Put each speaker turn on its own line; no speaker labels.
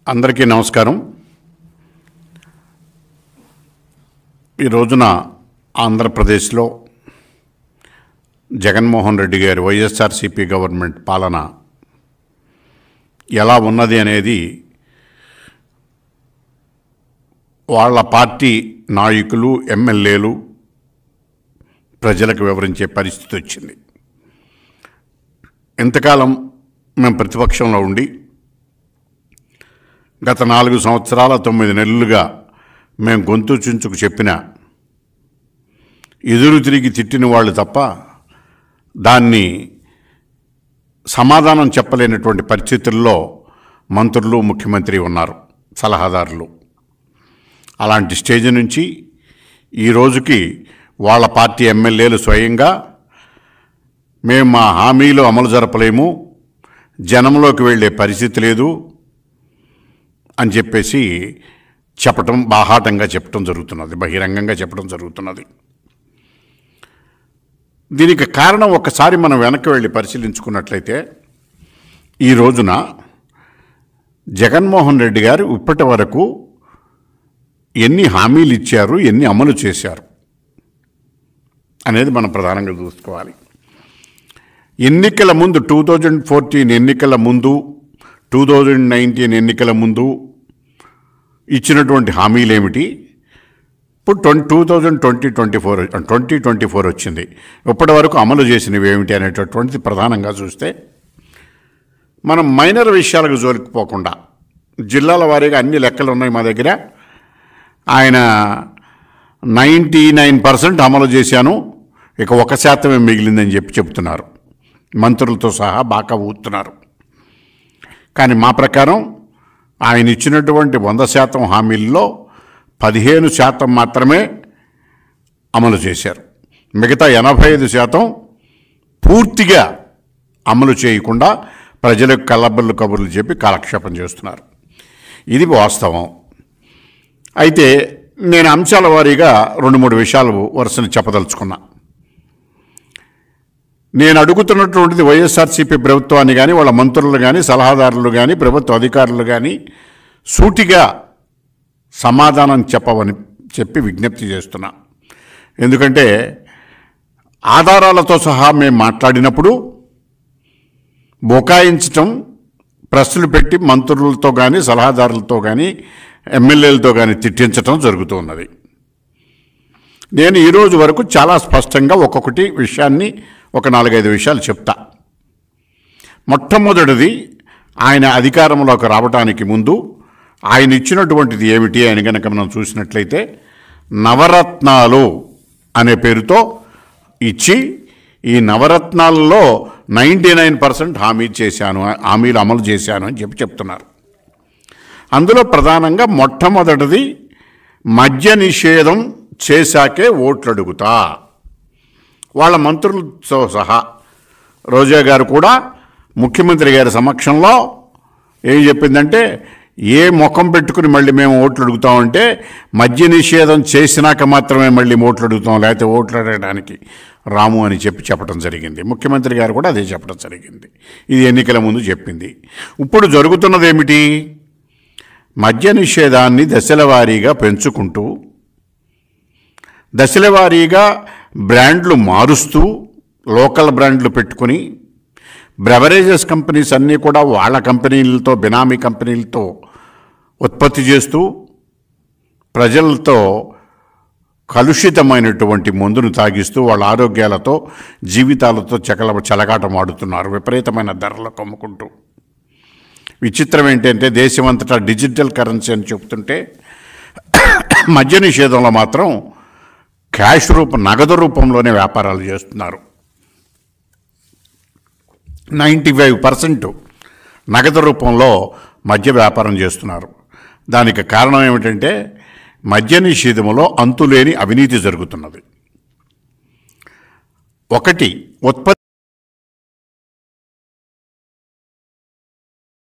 అందరికీ నమస్కారం. ఈ రోజున ఆంధ్రప్రదేశ్లో జగన్మోహన్ రెడ్డి గారి వైఎస్ఆర్సీపీ గవర్నమెంట్ పాలన ఎలా ఉన్నది అనేది వాళ్ళ పార్టీ నాయకులు, ఎమ్మెల్యేలు ప్రజలకు వివరించే పరిస్థితి వచ్చింది. ఇంతకాలం మేము ప్రతిపక్షంలో ఉండి గత 4 సంవత్సరాల 9 నెలలుగా మేము గొంతు చించుకు చెప్పిన ఎదురు తిరిగి తిట్టిన వాళ్ళు తప్ప దాన్ని సమాధానం చెప్పలేనటువంటి పరిస్థితుల్లో మంత్రులు, ముఖ్యమంత్రి ఉన్నారు, సలహాదారులు. అలాంటి స్టేజ్ నుంచి ఈ రోజుకి వాళ్ళ పార్టీ ఎమ్మెల్యేలు స్వయంగా మేము మా హామీలు అమలు జరపలేము, జనంలోకి వెళ్ళే పరిస్థితి లేదు అని చెప్పేసి బాహాటంగా చెప్పడం జరుగుతున్నది, బహిరంగంగా చెప్పడం జరుగుతున్నది. దీనికి కారణం ఒక్కసారి మనం వెనక్కి వెళ్ళి పరిశీలించుకున్నట్లయితే ఈ రోజున జగన్మోహన్ రెడ్డి గారు ఇప్పటి వరకు ఎన్ని హామీలు ఇచ్చారు, ఎన్ని అమలు చేశారు అనేది మనం ప్రధానంగా చూసుకోవాలి. ఎన్నికల ముందు 2014 ఎన్నికల ముందు, 2019 ఎన్నికల ముందు ఇచ్చినటువంటి హామీలు ఏమిటి, ఇప్పుడు 2024 వచ్చింది, ఇప్పటి వరకు అమలు చేసినవి ఏమిటి అనేటటువంటిది ప్రధానంగా చూస్తే మనం మైనర్ విషయాలకు జోలికిపోకుండా జిల్లాల వారీగా అన్ని లెక్కలు ఉన్నాయి మా దగ్గర. ఆయన 99% అమలు చేశాను, ఇక 1% మిగిలిందని చెప్తున్నారు. మంత్రులతో సహా బాగా ఊతున్నారు. కానీ మా ప్రకారం ఆయన ఇచ్చినటువంటి 100% హామీల్లో 15% మాత్రమే అమలు చేశారు. మిగతా 85% పూర్తిగా అమలు చేయకుండా ప్రజలకు కళ్ళబొల్లు కబుర్లు చెప్పి కాలక్షేపం చేస్తున్నారు. ఇది వాస్తవం. అయితే నేను అంశాల వారీగా 2-3 విషయాలు వరుసని చెప్పదలుచుకున్నా. నేను అడుగుతున్నటువంటిది వైఎస్ఆర్సీపీ ప్రభుత్వాన్ని కానీ, వాళ్ళ మంత్రులు కానీ, సలహాదారులు కానీ, ప్రభుత్వ అధికారులు కానీ సూటిగా సమాధానం చెప్పవని చెప్పి విజ్ఞప్తి చేస్తున్నా. ఎందుకంటే ఆధారాలతో సహా మేము మాట్లాడినప్పుడు బొకాయించటం, ప్రశ్నలు పెట్టి మంత్రులతో కానీ, సలహాదారులతో కానీ, ఎమ్మెల్యేలతో కానీ తిట్టించటం జరుగుతున్నది. నేను ఈరోజు వరకు చాలా స్పష్టంగా ఒక్కొక్కటి విషయాన్ని ఒక 4-5 విషయాలు చెప్తా. మొట్టమొదటిది, ఆయన అధికారంలోకి రావడానికి ముందు ఆయన ఇచ్చినటువంటిది ఏమిటి అని కనుక మనం చూసినట్లయితే నవరత్నాలు అనే పేరుతో ఇచ్చి ఈ నవరత్నాలలో 99% హామీలు అమలు చేశాను అని చెప్పి అందులో ప్రధానంగా మొట్టమొదటిది మద్య నిషేధం చేశాకే ఓట్లు అడుగుతా. వాళ్ళ మంత్రులతో సహా రోజా గారు కూడా ముఖ్యమంత్రి గారి సమక్షంలో ఏం చెప్పిందంటే, ఏ ముఖం పెట్టుకుని మళ్ళీ మేము ఓట్లు అడుగుతామంటే మద్య నిషేధం చేసినాక మాత్రమే మళ్ళీ ఓట్లు అడుగుతాం, లేకపోతే ఓట్లు అడగడానికి రాము అని చెప్పడం జరిగింది. ముఖ్యమంత్రి గారు కూడా అదే చెప్పడం జరిగింది. ఇది ఎన్నికల ముందు చెప్పింది. ఇప్పుడు జరుగుతున్నది ఏమిటి, మద్య నిషేధాన్ని దశల వారీగా పెంచుకుంటూ, దశల వారీగా బ్రాండ్లు మారుస్తూ, లోకల్ బ్రాండ్లు పెట్టుకుని బ్రెవరేజెస్ కంపెనీస్ అన్నీ కూడా వాళ్ళ కంపెనీలతో, బినామీ కంపెనీలతో ఉత్పత్తి చేస్తూ ప్రజలతో కలుషితమైనటువంటి మందును తాగిస్తూ వాళ్ళ ఆరోగ్యాలతో, జీవితాలతో చెలగాటం ఆడుతున్నారు, విపరీతమైన ధరలకు అమ్ముకుంటూ. విచిత్రం ఏంటంటే దేశమంతటా డిజిటల్ కరెన్సీ అని చెప్తుంటే మద్య నిషేధంలో మాత్రం నగదు రూపంలోనే వ్యాపారాలు చేస్తున్నారు. 95% నగదు రూపంలో మద్య వ్యాపారం చేస్తున్నారు. దానికి కారణం ఏమిటంటే మద్య నిషేధంలో అంతులేని అవినీతి జరుగుతున్నది. ఒకటి, ఉత్పత్తి